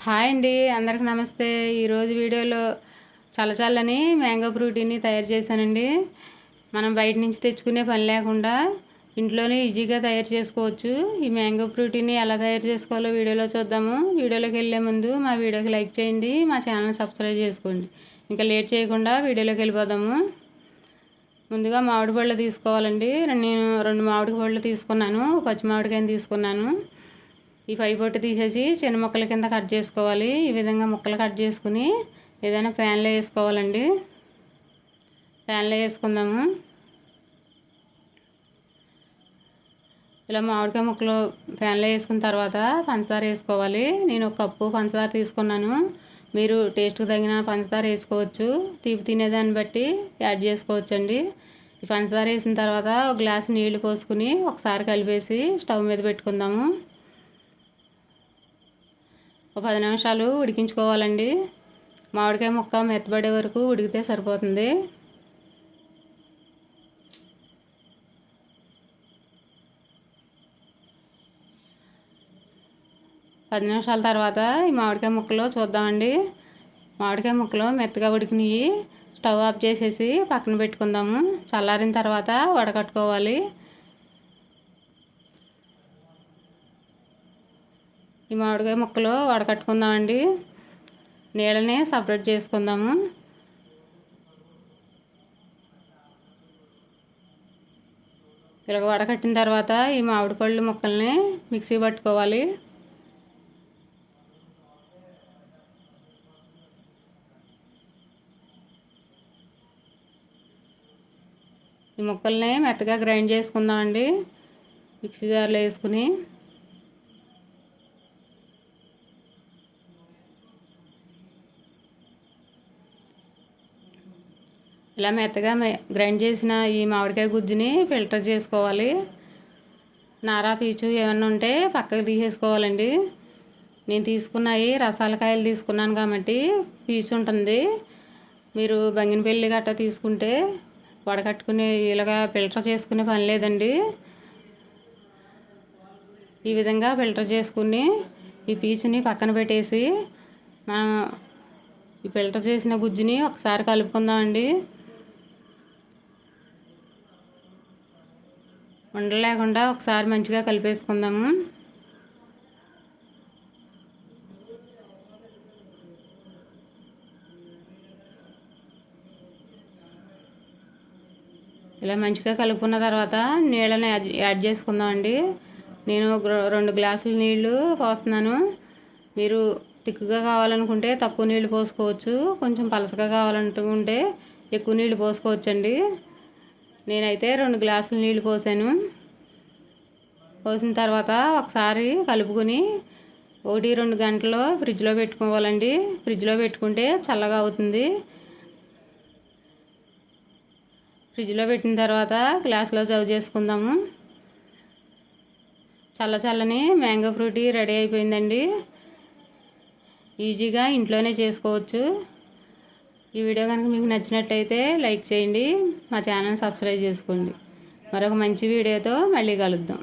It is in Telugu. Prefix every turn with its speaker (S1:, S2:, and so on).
S1: హాయ్ అండి, అందరికి నమస్తే. ఈరోజు వీడియోలో చల్లచల్లని మ్యాంగో ఫ్రూటీని తయారు చేశానండి. మనం బయట నుంచి తెచ్చుకునే పని లేకుండా ఇంట్లోనే ఈజీగా తయారు చేసుకోవచ్చు. ఈ మ్యాంగో ఫ్రూటీని ఎలా తయారు చేసుకోవాలో వీడియోలో చూద్దాము. వీడియోలోకి వెళ్ళే ముందు మా వీడియోకి లైక్ చేయండి, మా ఛానల్ సబ్స్క్రైబ్ చేసుకోండి. ఇంకా లేట్ చేయకుండా వీడియోలోకి వెళ్ళిపోదాము. ముందుగా మామిడి పళ్ళు తీసుకోవాలండి. నేను 2 మామిడి పళ్ళు తీసుకున్నాను, పచ్చి మామిడికాయని తీసుకున్నాను. ఈ పై పొట్టు తీసేసి చిన్న ముక్కల కింద కట్ చేసుకోవాలి. ఈ విధంగా ముక్కలు కట్ చేసుకుని ఏదైనా ప్యాన్లో వేసుకోవాలండి. ప్యాన్లో వేసుకుందాము. ఇలా మామిడికాయ ముక్కలు ప్యాన్లో వేసుకున్న తర్వాత పంచదార వేసుకోవాలి. నేను 1 కప్పు పంచదార తీసుకున్నాను. మీరు టేస్ట్కి తగిన పంచదార వేసుకోవచ్చు. తీపి తినేదాన్ని బట్టి యాడ్ చేసుకోవచ్చండి. ఈ పంచదార వేసిన తర్వాత 1 గ్లాసు నీళ్లు పోసుకుని ఒకసారి కలిపేసి స్టవ్ మీద పెట్టుకుందాము. 10 నిమిషాలు ఉడికించుకోవాలండి. మామిడికాయ ముక్క మెత్తబడే వరకు ఉడికితే సరిపోతుంది. పది నిమిషాల తర్వాత ఈ మామిడికాయ ముక్కలు చూద్దామండి. మామిడికాయ ముక్కలు మెత్తగా ఉడికినాయి. స్టవ్ ఆఫ్ చేసేసి పక్కన పెట్టుకుందాము. చల్లారిన తర్వాత వడకట్టుకోవాలి. ఈ మామిడికాయ ముక్కలు వడకట్టుకుందామండి. నీళ్ళని సపరేట్ చేసుకుందాము. ఇలా వడకట్టిన తర్వాత ఈ మామిడి పళ్ళు ముక్కల్ని మిక్సీ పట్టుకోవాలి. ఈ ముక్కల్ని మెత్తగా గ్రైండ్ చేసుకుందామండి. మిక్సీ జార్లో వేసుకుని ఇలా మెత్తగా గ్రైండ్ చేసిన ఈ మామిడికాయ గుజ్జుని ఫిల్టర్ చేసుకోవాలి. నారా పీచు ఏమన్నా ఉంటే పక్కకు తీసేసుకోవాలండి. నేను తీసుకున్నాయి రసాలకాయలు తీసుకున్నాను కాబట్టి పీచు ఉంటుంది. మీరు బంగినపల్లి గట్ట తీసుకుంటే వడకట్టుకుని ఇలాగా ఫిల్టర్ చేసుకునే పని లేదండి. ఈ విధంగా ఫిల్టర్ చేసుకుని ఈ పీచుని పక్కన పెట్టేసి మనం ఈ ఫిల్టర్ చేసిన గుజ్జుని ఒకసారి కలుపుకుందామండి. ఉండలేకుండా ఒకసారి మంచిగా కలిపేసుకుందాము. ఇలా మంచిగా కలుపుకున్న తర్వాత నీళ్ళని యాడ్ చేసుకుందామండి. నేను 2 గ్లాసుల నీళ్లు పోస్తున్నాను. మీరు తిక్కుగా కావాలనుకుంటే తక్కువ నీళ్లు పోసుకోవచ్చు. కొంచెం పలసగా కావాలనుకుంటే ఎక్కువ నీళ్లు పోసుకోవచ్చండి. నేనైతే 2 గ్లాసుల నీళ్లు పోసాను. పోసిన తర్వాత ఒకసారి కలుపుకొని 1-2 గంటలు ఫ్రిడ్జ్లో పెట్టుకోవాలండి. ఫ్రిడ్జ్లో పెట్టుకుంటే చల్లగా అవుతుంది. ఫ్రిడ్జ్లో పెట్టిన తర్వాత గ్లాసులో సర్వ్ చేసుకుందాము. చల్లని మ్యాంగో ఫ్రూటీ రెడీ అయిపోయిందండి. ఈజీగా ఇంట్లోనే చేసుకోవచ్చు. ఈ వీడియో కనుక మీకు నచ్చినట్టయితే లైక్ చేయండి, మా ఛానల్ సబ్స్క్రైబ్ చేసుకోండి. మరొక మంచి వీడియోతో మళ్ళీ కలుద్దాం.